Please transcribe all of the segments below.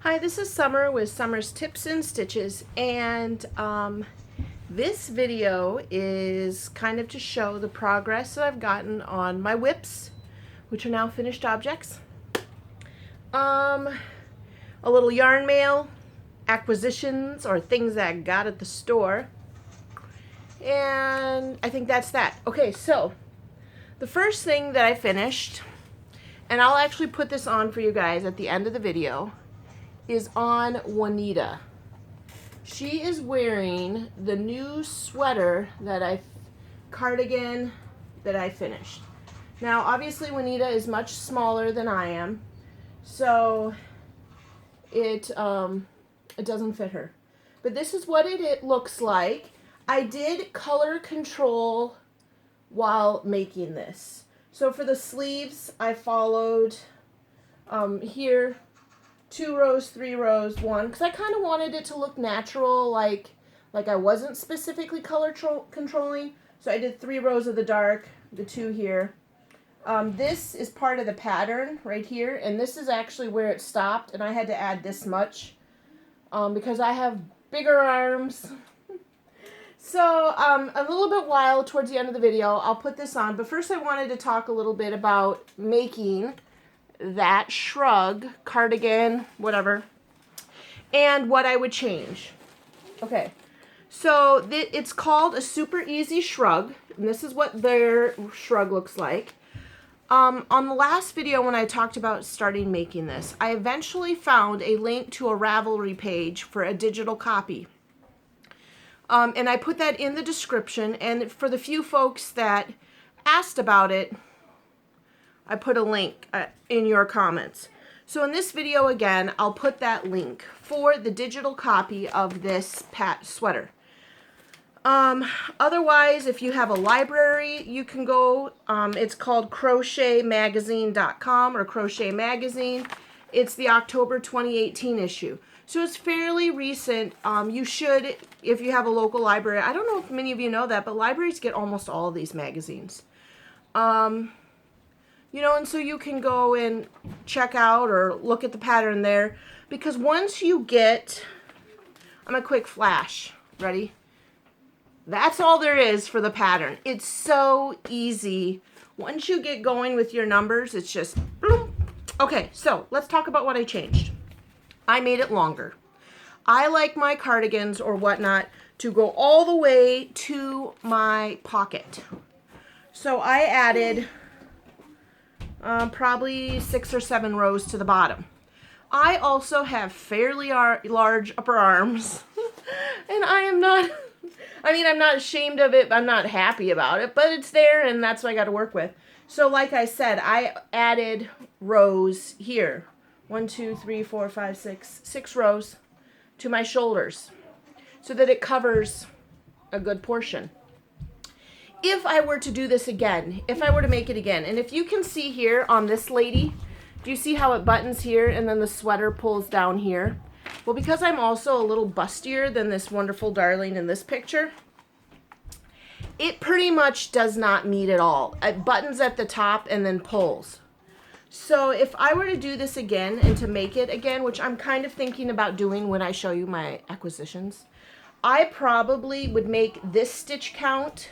Hi, this is Summer with Summer's Tips and Stitches, and this video is kind of to show the progress that I've gotten on my whips, which are now finished objects. A little yarn mail, acquisitions, or things that I got at the store, and I think that's that. Okay, so the first thing that I finished, and I'll actually put this on for you guys at the end of the video, is on Juanita. She is wearing the new sweater cardigan that I finished. Now obviously Juanita is much smaller than I am, so it doesn't fit her. But this is what it looks like. I did color control while making this. So for the sleeves, I followed here 2 rows, 3 rows, 1, because I kind of wanted it to look natural, like I wasn't specifically color controlling. So I did 3 rows of the dark, the 2 here. This is part of the pattern right here, and this is actually where it stopped, and I had to add this much because I have bigger arms. So a little bit while towards the end of the video, I'll put this on, but first I wanted to talk a little bit about making that shrug, cardigan, whatever, and what I would change. Okay, so it's called a super easy shrug, and this is what their shrug looks like. On the last video when I talked about starting making this, I eventually found a link to a Ravelry page for a digital copy. And I put that in the description, and for the few folks that asked about it, I put a link in your comments. So in this video again, I'll put that link for the digital copy of this sweater. Otherwise, if you have a library, you can go, it's called crochetmagazine.com or Crochet Magazine. It's the October 2018 issue. So it's fairly recent. You should, if you have a local library, I don't know if many of you know that, but libraries get almost all of these magazines. You know, and so you can go and check out or look at the pattern there, because once you get, I'm a quick flash, ready? That's all there is for the pattern. It's so easy. Once you get going with your numbers, it's just, boom. Okay, so let's talk about what I changed. I made it longer. I like my cardigans or whatnot to go all the way to my pocket. So I added probably 6 or 7 rows to the bottom. I also have fairly large upper arms, and I'm not ashamed of it, I'm not happy about it, but it's there, and that's what I got to work with. So like I said, I added rows here. 1, 2, 3, 4, 5, 6 rows to my shoulders so that it covers a good portion. If I were to do this again, if I were to make it again, and if you can see here on this lady, do you see how it buttons here and then the sweater pulls down here? Well, because I'm also a little bustier than this wonderful darling in this picture, it pretty much does not meet at all. It buttons at the top and then pulls. So if I were to do this again and to make it again, which I'm kind of thinking about doing when I show you my acquisitions, I probably would make this stitch count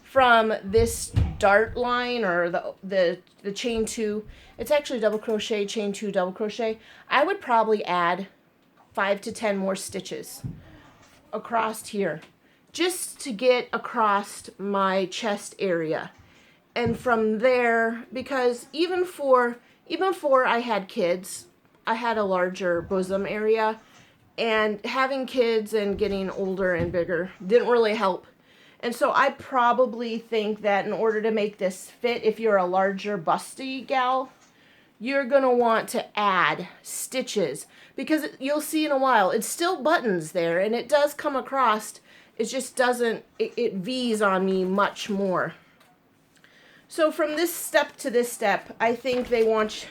from this dart line or the chain 2. It's actually double crochet, chain 2, double crochet. I would probably add 5 to 10 more stitches across here just to get across my chest area. And from there, because even before I had kids, I had a larger bosom area, and having kids and getting older and bigger didn't really help. And so I probably think that in order to make this fit, if you're a larger busty gal, you're going to want to add stitches, because you'll see in a while, it still buttons there and it does come across. It just doesn't, it V's on me much more. So from this step to this step, I think they want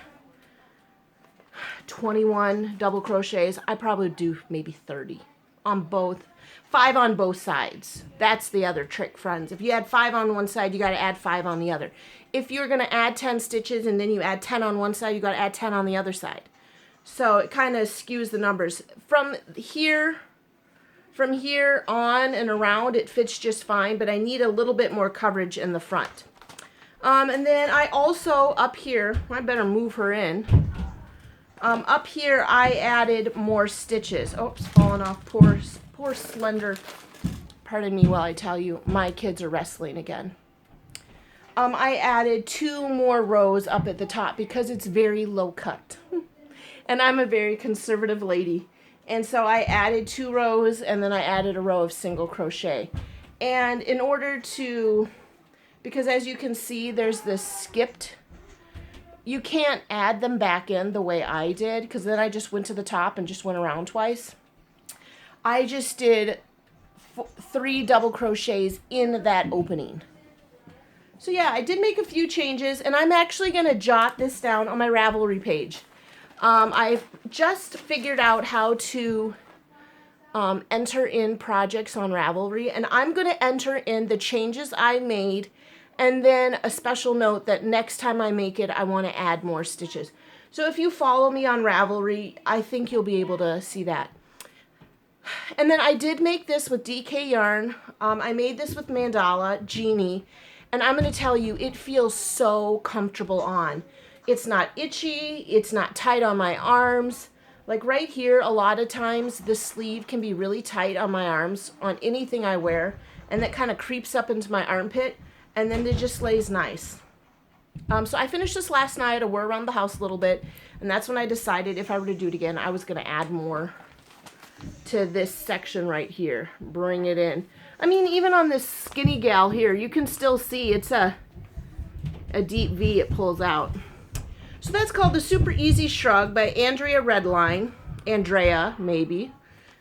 21 double crochets. I probably do maybe 30 on both. 5 on both sides. That's the other trick, friends. If you add 5 on one side, you got to add 5 on the other. If you're going to add 10 stitches and then you add 10 on one side, you got to add 10 on the other side. So it kind of skews the numbers. From here on and around, it fits just fine, but I need a little bit more coverage in the front. And then I also, up here, I better move her in. Up here, I added more stitches. Oops, falling off. Poor Slender. Pardon me while I tell you, my kids are wrestling again. I added 2 more rows up at the top because it's very low cut. And I'm a very conservative lady. And so I added 2 rows, and then I added a row of single crochet. And in order to, because as you can see, there's this skipped, you can't add them back in the way I did, because then I just went to the top and just went around twice. I just did 3 double crochets in that opening. So yeah, I did make a few changes, and I'm actually going to jot this down on my Ravelry page. I've just figured out how to enter in projects on Ravelry, and I'm going to enter in the changes I made, and then a special note that next time I make it, I want to add more stitches. So if you follow me on Ravelry, I think you'll be able to see that. And then I did make this with DK yarn. I made this with Mandala, Genie, and I'm going to tell you, it feels so comfortable on. It's not itchy, it's not tight on my arms. Like right here, a lot of times the sleeve can be really tight on my arms on anything I wear, and that kind of creeps up into my armpit, and then it just lays nice. So I finished this last night. I wore around the house a little bit, and that's when I decided if I were to do it again, I was going to add more to this section right here. Bring it in. I mean, even on this skinny gal here, you can still see it's a deep V it pulls out. So that's called the Super Easy Shrug by Andrea Redline. Andrea, maybe.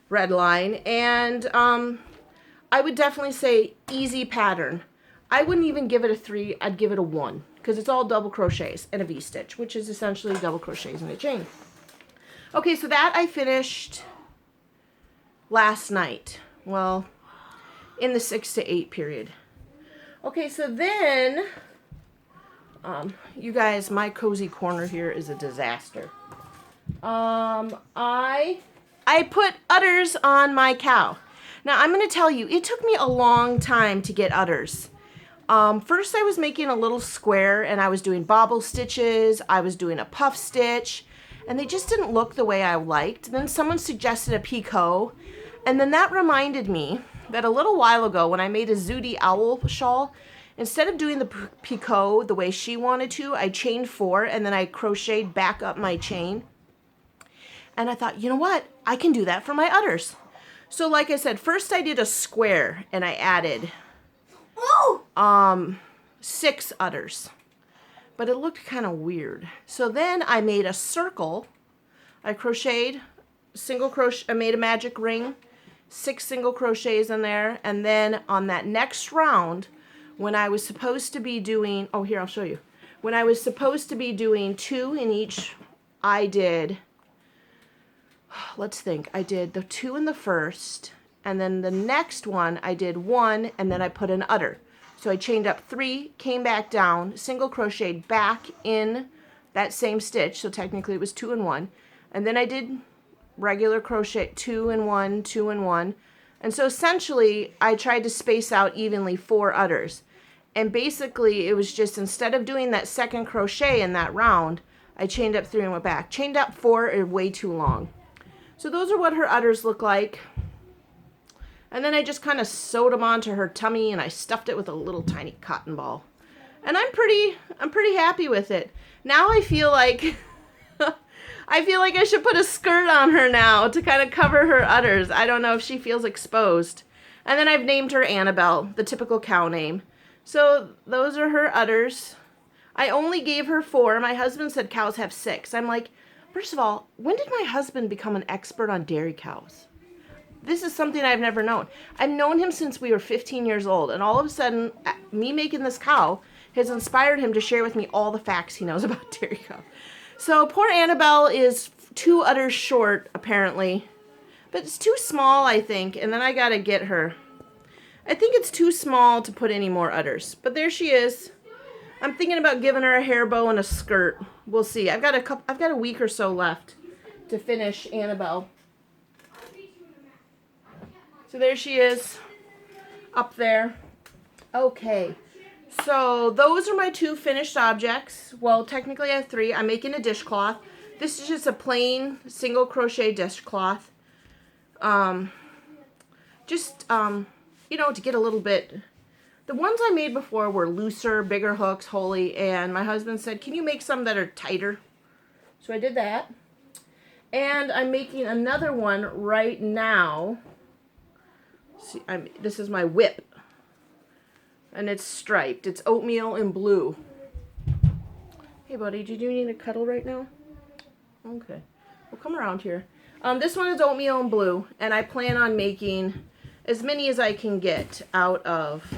Redline. And I would definitely say easy pattern. I wouldn't even give it a 3. I'd give it a 1. Because it's all double crochets and a V-stitch, which is essentially double crochets in a chain. Okay, so that I finished last night. Well, in the 6 to 8 period. Okay, so then, you guys, my cozy corner here is a disaster. I put udders on my cow. Now, I'm going to tell you, it took me a long time to get udders. First I was making a little square, and I was doing bobble stitches, I was doing a puff stitch, and they just didn't look the way I liked. Then someone suggested a picot, and then that reminded me that a little while ago when I made a Zooty owl shawl, instead of doing the picot the way she wanted to, I chained 4, and then I crocheted back up my chain. And I thought, you know what? I can do that for my udders. So like I said, first I did a square, and I added 6 udders, but it looked kind of weird. So then I made a circle. I crocheted single crochet. I made a magic ring, 6 single crochets in there, and then on that next round, when I was supposed to be doing, oh here I'll show you. When I was supposed to be doing 2 in each, I did. Let's think. I did the 2 in the first, and then the next one I did 1, and then I put an udder. So I chained up 3, came back down, single crocheted back in that same stitch. So technically it was 2 and 1. And then I did regular crochet 2 and 1, 2 and 1. And so essentially I tried to space out evenly 4 udders. And basically it was just, instead of doing that second crochet in that round, I chained up 3 and went back. Chained up 4 are way too long. So those are what her udders look like. And then I just kind of sewed them onto her tummy, and I stuffed it with a little tiny cotton ball. And I'm pretty happy with it. Now I feel like I should put a skirt on her now to kind of cover her udders. I don't know if she feels exposed. And then I've named her Annabelle, the typical cow name. So those are her udders. I only gave her 4. My husband said cows have 6. I'm like, first of all, when did my husband become an expert on dairy cows? This is something I've never known. I've known him since we were 15 years old, and all of a sudden, me making this cow has inspired him to share with me all the facts he knows about dairy cow. So poor Annabelle is 2 udders short, apparently. But it's too small, I think, and then I gotta get her. I think it's too small to put any more udders. But there she is. I'm thinking about giving her a hair bow and a skirt. We'll see. I've got a week or so left to finish Annabelle. So there she is up there. Okay, so those are my 2 finished objects. Well, technically I have 3. I'm making a dishcloth. This is just a plain single crochet dishcloth. You know, to get a little bit. The ones I made before were looser, bigger hooks, holy, and my husband said, can you make some that are tighter? So I did that. And I'm making another one right now. See, this is my whip. And it's striped. It's oatmeal and blue. Hey, buddy, did you need a cuddle right now? Okay. Well, come around here. This one is oatmeal and blue, and I plan on making as many as I can get out of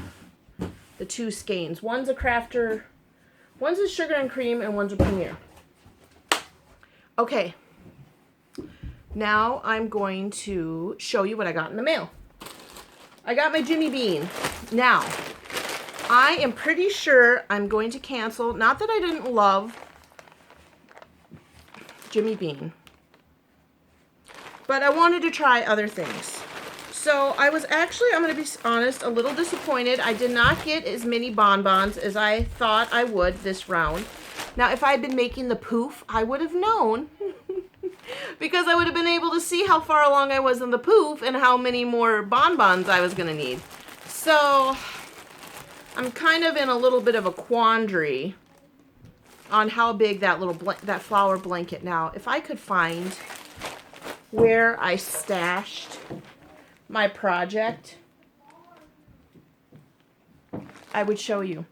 the 2 skeins. One's a crafter, one's a sugar and cream, and one's a premier. Okay. Now I'm going to show you what I got in the mail. I got my Jimmy Bean. Now, I am pretty sure I'm going to cancel. Not that I didn't love Jimmy Bean, but I wanted to try other things. So I was actually, I'm going to be honest, a little disappointed. I did not get as many bonbons as I thought I would this round. Now, if I had been making the poof, I would have known because I would have been able to see how far along I was in the poof and how many more bonbons I was going to need. So I'm kind of in a little bit of a quandary on how big that little that flower blanket. Now, if I could find where I stashed my project, I would show you.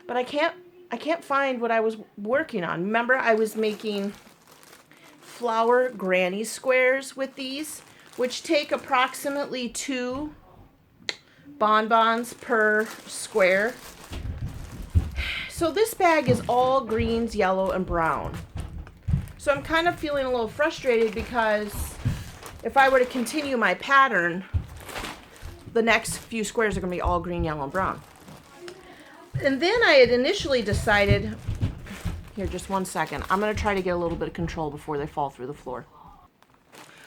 But I can't find what I was working on. Remember, I was making flower granny squares with these, which take approximately 2 bonbons per square. So this bag is all greens, yellow, and brown. So I'm kind of feeling a little frustrated because if I were to continue my pattern, the next few squares are going to be all green, yellow, and brown. And then I had initially decided, here, just one second. I'm going to try to get a little bit of control before they fall through the floor.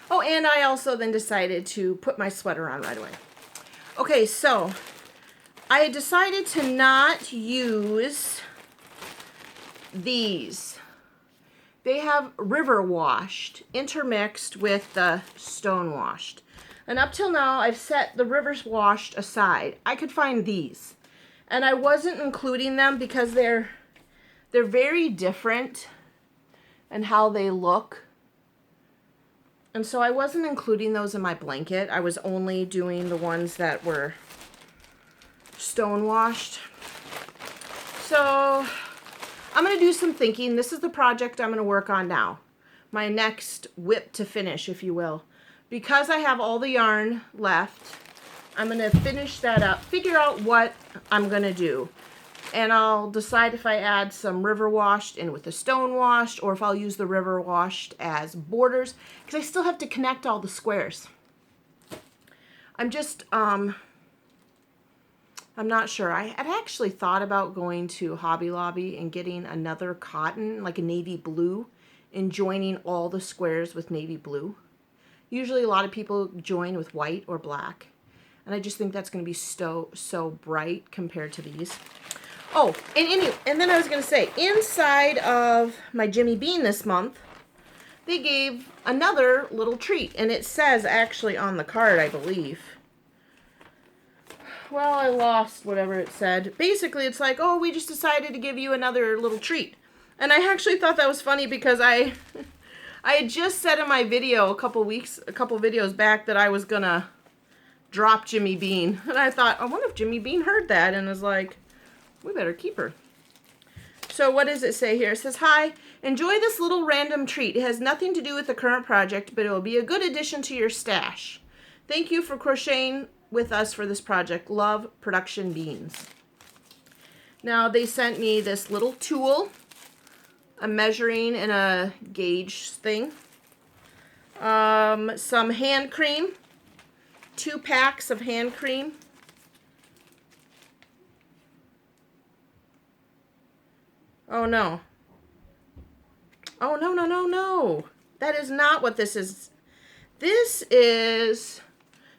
Oh, and I also then decided to put my sweater on right away. Okay, so I had decided to not use these. They have river washed intermixed with the stone washed. And up till now, I've set the rivers washed aside. I could find these. And I wasn't including them because they're very different in how they look. And so I wasn't including those in my blanket. I was only doing the ones that were stone washed. So I'm going to do some thinking. This is the project I'm going to work on now. My next whip to finish, if you will. Because I have all the yarn left, I'm going to finish that up, figure out what I'm going to do. And I'll decide if I add some river washed in with the stone washed, or if I'll use the river washed as borders, because I still have to connect all the squares. I'm not sure. I had actually thought about going to Hobby Lobby and getting another cotton, like a navy blue, and joining all the squares with navy blue. Usually a lot of people join with white or black. And I just think that's going to be so bright compared to these. Oh, and then I was going to say, inside of my Jimmy Bean this month, they gave another little treat. And it says actually on the card, I believe. Well, I lost whatever it said. Basically, it's like, oh, we just decided to give you another little treat. And I actually thought that was funny because I had just said in my video a couple videos back that I was going to drop Jimmy Bean. And I thought, I wonder if Jimmy Bean heard that and was like, we better keep her. So what does it say here? It says, hi, enjoy this little random treat. It has nothing to do with the current project, but it will be a good addition to your stash. Thank you for crocheting with us for this project. Love, Production Beans. Now they sent me this little tool, a measuring and a gauge thing, some hand cream, 2 packs of hand cream, oh no, oh no. That is not what this is. This is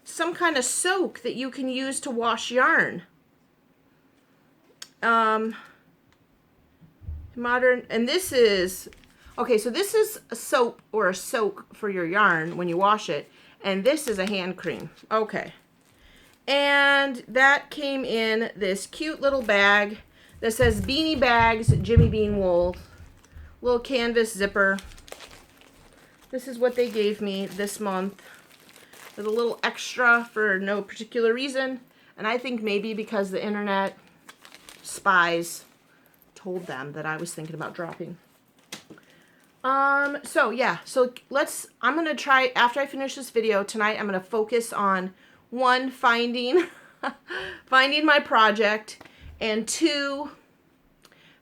some kind of soak that you can use to wash yarn. Modern, and this is, okay, so this is a soap or a soak for your yarn when you wash it, and this is a hand cream. Okay. And that came in this cute little bag that says Beanie Bags, Jimmy Bean Wool. Little canvas zipper. This is what they gave me this month. With a little extra for no particular reason. And I think maybe because the internet spies told them that I was thinking about dropping. So yeah, so I'm going to try, after I finish this video tonight, I'm going to focus on, one, finding my project, and two,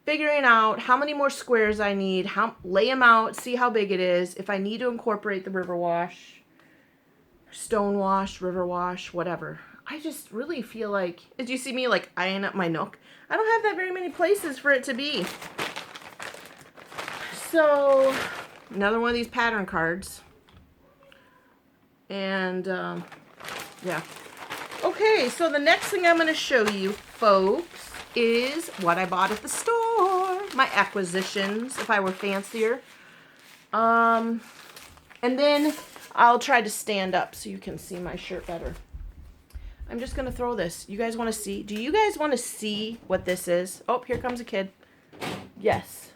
figuring out how many more squares I need, lay them out, see how big it is, if I need to incorporate the river wash, stone wash, river wash, whatever. I just really feel like, as you see me like eyeing up my nook, I don't have that very many places for it to be. So, another one of these pattern cards. And, yeah. Okay, so the next thing I'm going to show you, folks, is what I bought at the store. My acquisitions, if I were fancier. And then I'll try to stand up so you can see my shirt better. I'm just going to throw this. You guys want to see? Do you guys want to see what this is? Oh, here comes a kid. Yes.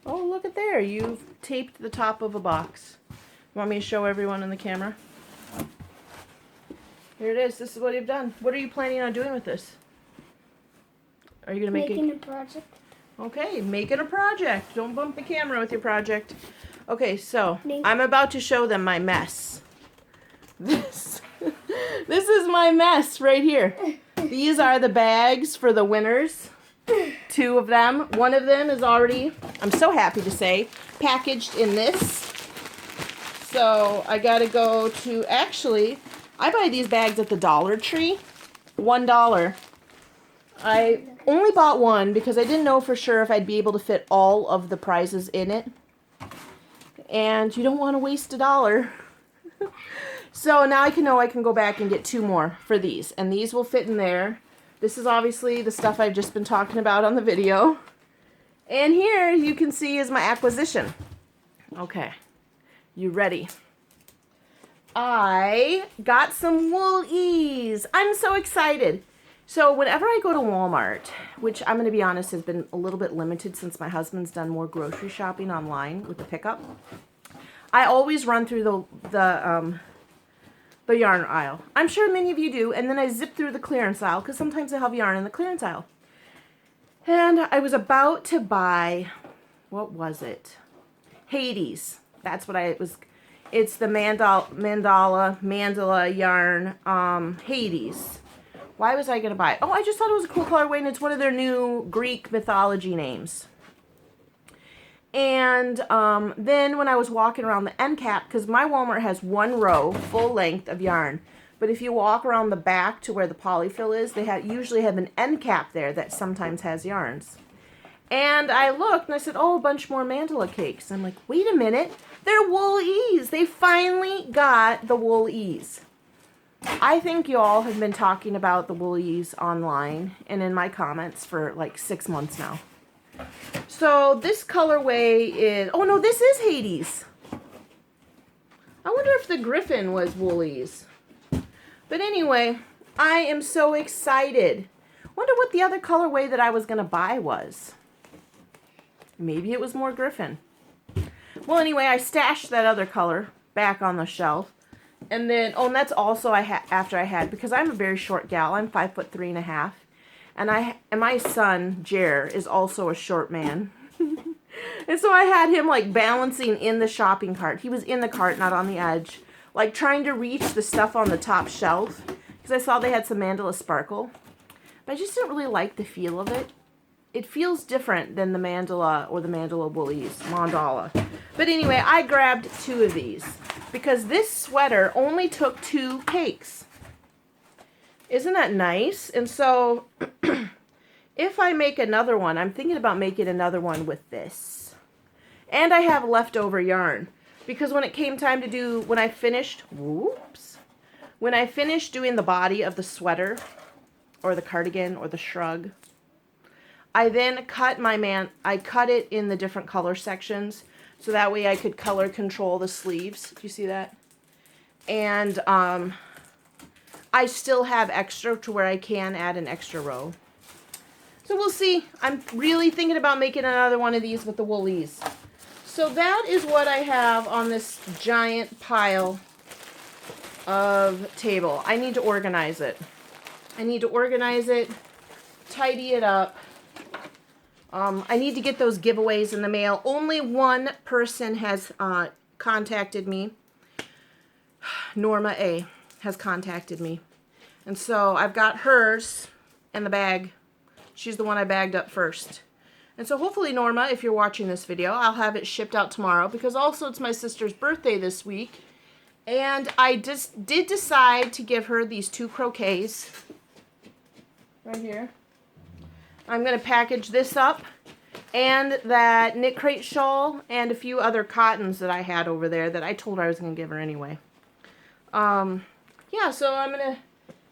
Oh, look at there. You've taped the top of a box. You want me to show everyone in the camera? Here it is. This is what you've done. What are you planning on doing with this? Are you going to make Making a project. Okay, making a project. Don't bump the camera with your project. Okay, so I'm about to show them my mess. This is my mess right here. These are the bags for the winners. 2 of them. One of them is already, I'm so happy to say, packaged in this. So I gotta go to, actually, I buy these bags at the Dollar Tree. $1. I only bought one because I didn't know for sure if I'd be able to fit all of the prizes in it. And you don't want to waste $1. So now I can go back and get 2 more for these. And these will fit in there. This is obviously the stuff I've just been talking about on the video. And here you can see is my acquisition. Okay, you ready? I got some Woolies. I'm so excited. So whenever I go to Walmart, which I'm going to be honest has been a little bit limited since my husband's done more grocery shopping online with the pickup, I always run through the yarn aisle. I'm sure many of you do. And then I zip through the clearance aisle because sometimes they have yarn in the clearance aisle. And I was about to buy, what was it? Hades. That's what it's the mandala yarn, Hades. Why was I going to buy it? Oh, I just thought it was a cool colorway, and it's one of their new Greek mythology names. And then when I was walking around the end cap, because my Walmart has 1 row, full length of yarn. But if you walk around the back to where the polyfill is, they usually have an end cap there that sometimes has yarns. And I looked and I said, oh, a bunch more mandala cakes. I'm like, wait a minute, they're Woolies. They finally got the Woolies. I think y'all have been talking about the Woolies online and in my comments for like 6 months now. So this colorway is, oh no, this is Hades. I wonder if the Griffin was Woolies. But anyway, I am so excited. Wonder what the other colorway that I was going to buy was. Maybe it was more Griffin. Well, anyway, I stashed that other color back on the shelf. And then, oh, and that's also after I had, because I'm a very short gal. I'm 5'3½". And my son, Jer, is also a short man. And so I had him like balancing in the shopping cart. He was in the cart, not on the edge. Like trying to reach the stuff on the top shelf. Because I saw they had some mandala sparkle. But I just didn't really like the feel of it. It feels different than the mandala or the mandala Woolies. Mandala. But anyway, I grabbed 2 of these. Because this sweater only took 2 cakes. Isn't that nice? And so, if I make another one, I'm thinking about making another one with this. And I have leftover yarn. because when it came time to do, when I finished doing the body of the sweater or the cardigan or the shrug, I then cut I cut it in the different color sections so that way I could color control the sleeves. Do you see that? And I still have extra to where I can add an extra row. So we'll see. I'm really thinking about making another one of these with the Woolies. So that is what I have on this giant pile of table. I need to organize it. Tidy it up. I need to get those giveaways in the mail. Only one person has contacted me. Norma A. has contacted me. And so I've got hers and the bag. She's the one I bagged up first. And so hopefully, Norma, if you're watching this video, I'll have it shipped out tomorrow because also it's my sister's birthday this week. And I just did decide to give her these 2 croquets right here. I'm going to package this up and that knit crate shawl and a few other cottons that I had over there that I told her I was going to give her anyway. Yeah, so I'm going to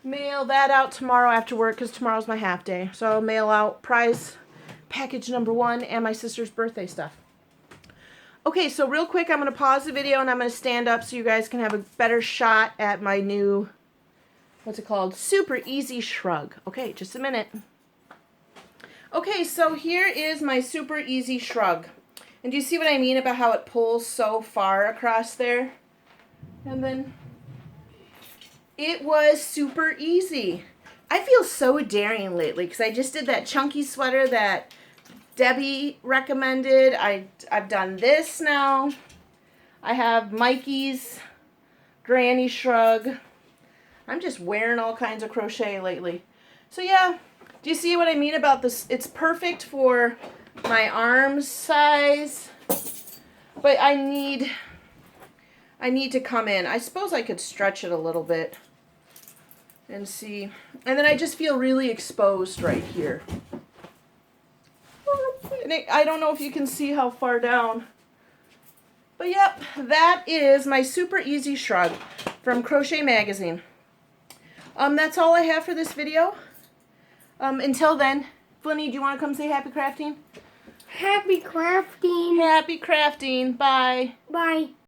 mail that out tomorrow after work because tomorrow's my half day. So I'll mail out prize package number 1 and my sister's birthday stuff. Okay, so real quick, I'm going to pause the video and I'm going to stand up so you guys can have a better shot at my new, what's it called? Super Easy Shrug. Okay, just a minute. Okay, so here is my Super Easy Shrug. And do you see what I mean about how it pulls so far across there? And then it was super easy. I feel so daring lately because I just did that chunky sweater that Debbie recommended. I've done this now. I have Mikey's Granny Shrug. I'm just wearing all kinds of crochet lately. So yeah, do you see what I mean about this? It's perfect for my arms size, but I need to come in. I suppose I could stretch it a little bit and see. And then I just feel really exposed right here. And I don't know if you can see how far down. But yep, that is my Super Easy Shrug from Crochet Magazine. That's all I have for this video. Until then, Flinny, do you want to come say happy crafting? Happy crafting. Happy crafting. Bye. Bye.